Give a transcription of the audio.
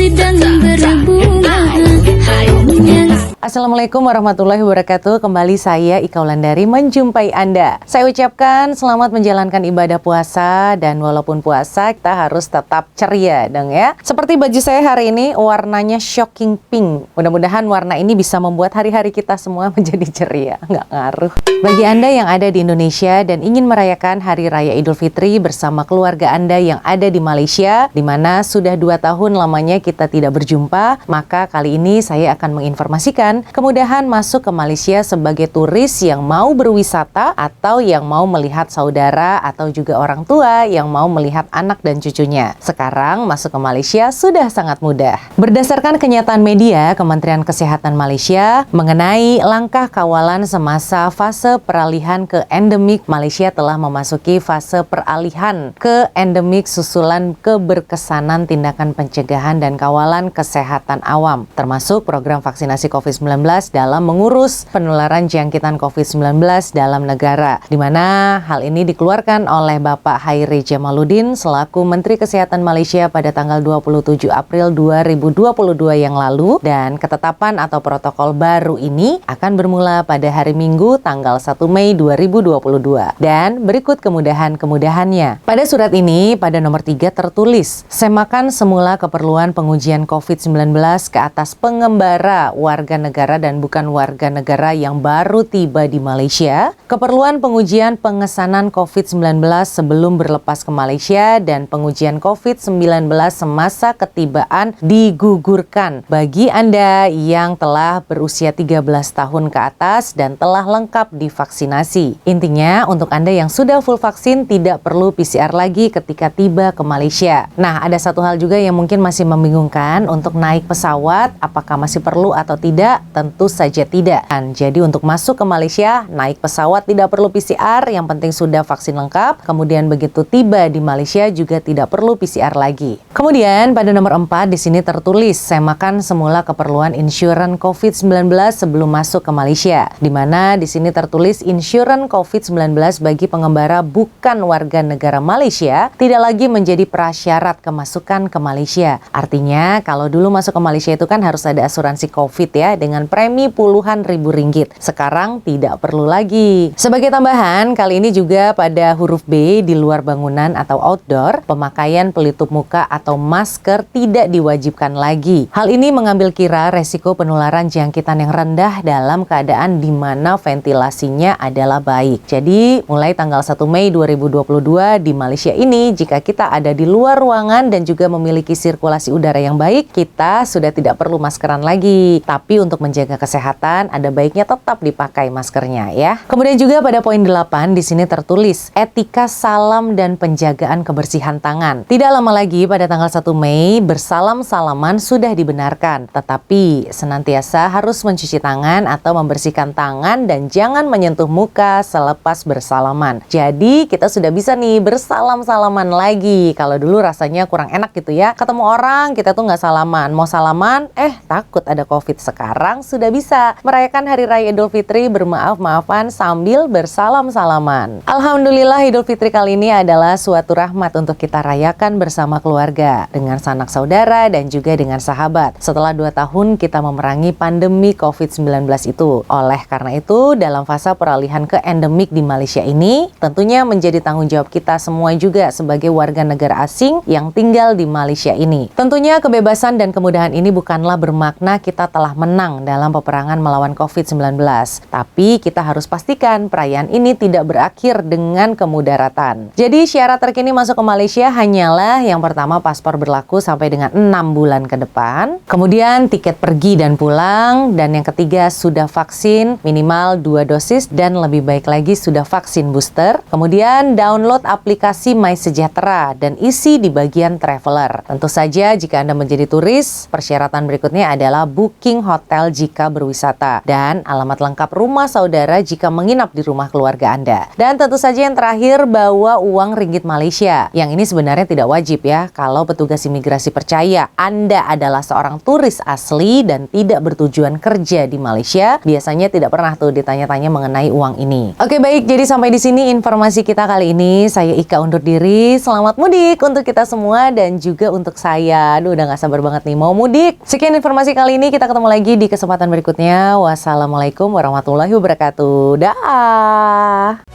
sedang berbunga. Assalamualaikum warahmatullahi wabarakatuh. Kembali saya Ika Wulandari menjumpai Anda. Saya ucapkan selamat menjalankan ibadah puasa, dan walaupun puasa kita harus tetap ceria dong ya. Seperti baju saya hari ini warnanya shocking pink. Mudah-mudahan warna ini bisa membuat hari-hari kita semua menjadi ceria. Nggak ngaruh. Bagi Anda yang ada di Indonesia dan ingin merayakan Hari Raya Idul Fitri bersama keluarga Anda yang ada di Malaysia, di mana sudah 2 tahun lamanya kita tidak berjumpa, maka kali ini saya akan menginformasikan kemudahan masuk ke Malaysia sebagai turis yang mau berwisata atau yang mau melihat saudara atau juga orang tua yang mau melihat anak dan cucunya. Sekarang masuk ke Malaysia sudah sangat mudah. Berdasarkan kenyataan media, Kementerian Kesehatan Malaysia mengenai langkah kawalan semasa fase peralihan ke endemik, Malaysia telah memasuki fase peralihan ke endemik susulan keberkesanan tindakan pencegahan dan kawalan kesehatan awam, termasuk program vaksinasi COVID-19 dalam mengurus penularan jangkitan COVID-19 dalam negara, di mana hal ini dikeluarkan oleh Bapak Hairi Jamaluddin selaku Menteri Kesehatan Malaysia pada tanggal 27 April 2022 yang lalu, dan ketetapan atau protokol baru ini akan bermula pada hari Minggu tanggal 1 Mei 2022. Dan berikut kemudahan-kemudahannya. Pada surat ini pada nomor 3 tertulis, semakan semula keperluan pengujian COVID-19 ke atas pengembara warga negara dan bukan warga negara yang baru tiba di Malaysia, keperluan pengujian pengesanan COVID-19 sebelum berlepas ke Malaysia, dan pengujian COVID-19 semasa ketibaan digugurkan bagi Anda yang telah berusia 13 tahun ke atas dan telah lengkap divaksinasi. Intinya, untuk Anda yang sudah full vaksin tidak perlu PCR lagi ketika tiba ke Malaysia. Nah, ada satu hal juga yang mungkin masih membingungkan, untuk naik pesawat apakah masih perlu atau tidak? Tentu saja tidak. Jadi untuk masuk ke Malaysia, naik pesawat tidak perlu PCR, yang penting sudah vaksin lengkap. Kemudian begitu tiba di Malaysia juga tidak perlu PCR lagi. Kemudian pada nomor 4 di sini tertulis, semakan semula keperluan insurans COVID-19 sebelum masuk ke Malaysia. Di mana di sini tertulis insurans COVID-19 bagi pengembara bukan warga negara Malaysia tidak lagi menjadi prasyarat kemasukan ke Malaysia. Artinya kalau dulu masuk ke Malaysia itu kan harus ada asuransi COVID ya, dengan premi puluhan ribu ringgit. Sekarang tidak perlu lagi. Sebagai tambahan, kali ini juga pada huruf B di luar bangunan atau outdoor, pemakaian pelitup muka atau masker tidak diwajibkan lagi. Hal ini mengambil kira resiko penularan jangkitan yang rendah dalam keadaan di mana ventilasinya adalah baik. Jadi, mulai tanggal 1 Mei 2022 di Malaysia ini, jika kita ada di luar ruangan dan juga memiliki sirkulasi udara yang baik, kita sudah tidak perlu maskeran lagi. Tapi untuk menjaga kesehatan, ada baiknya tetap dipakai maskernya ya. Kemudian juga pada poin 8 di sini tertulis etika salam dan penjagaan kebersihan tangan. Tidak lama lagi pada tanggal 1 Mei bersalam-salaman sudah dibenarkan, tetapi senantiasa harus mencuci tangan atau membersihkan tangan dan jangan menyentuh muka selepas bersalaman. Jadi kita sudah bisa nih bersalam-salaman lagi. Kalau dulu rasanya kurang enak gitu ya, ketemu orang kita tuh nggak salaman, mau salaman takut ada COVID. Sekarang sudah bisa merayakan Hari Raya Idul Fitri bermaaf-maafan sambil bersalam-salaman. Alhamdulillah, Idul Fitri kali ini adalah suatu rahmat untuk kita rayakan bersama keluarga, dengan sanak saudara dan juga dengan sahabat. Setelah 2 tahun kita memerangi pandemi COVID-19 itu. Oleh karena itu, dalam fase peralihan ke endemik di Malaysia ini, tentunya menjadi tanggung jawab kita semua juga sebagai warga negara asing yang tinggal di Malaysia ini. Tentunya kebebasan dan kemudahan ini bukanlah bermakna kita telah menang dalam peperangan melawan COVID-19. Tapi kita harus pastikan perayaan ini tidak berakhir dengan kemudaratan. Jadi syarat terkini masuk ke Malaysia hanyalah yang pertama paspor berlaku sampai dengan 6 bulan ke depan. Kemudian tiket pergi dan pulang. Dan yang ketiga sudah vaksin minimal 2 dosis dan lebih baik lagi sudah vaksin booster. Kemudian download aplikasi MySejahtera dan isi di bagian traveler. Tentu saja jika Anda menjadi turis, persyaratan berikutnya adalah booking hotel hotel jika berwisata, dan alamat lengkap rumah saudara jika menginap di rumah keluarga Anda. Dan tentu saja yang terakhir, bawa uang ringgit Malaysia. Yang ini sebenarnya tidak wajib ya, kalau petugas imigrasi percaya Anda adalah seorang turis asli dan tidak bertujuan kerja di Malaysia, biasanya tidak pernah tuh ditanya-tanya mengenai uang ini. Oke baik, jadi sampai di sini informasi kita kali ini. Saya Ika undur diri. Selamat mudik untuk kita semua dan juga untuk saya. Aduh, udah gak sabar banget nih mau mudik. Sekian informasi kali ini, kita ketemu lagi di kesempatan berikutnya. Wassalamualaikum warahmatullahi wabarakatuh. Dah.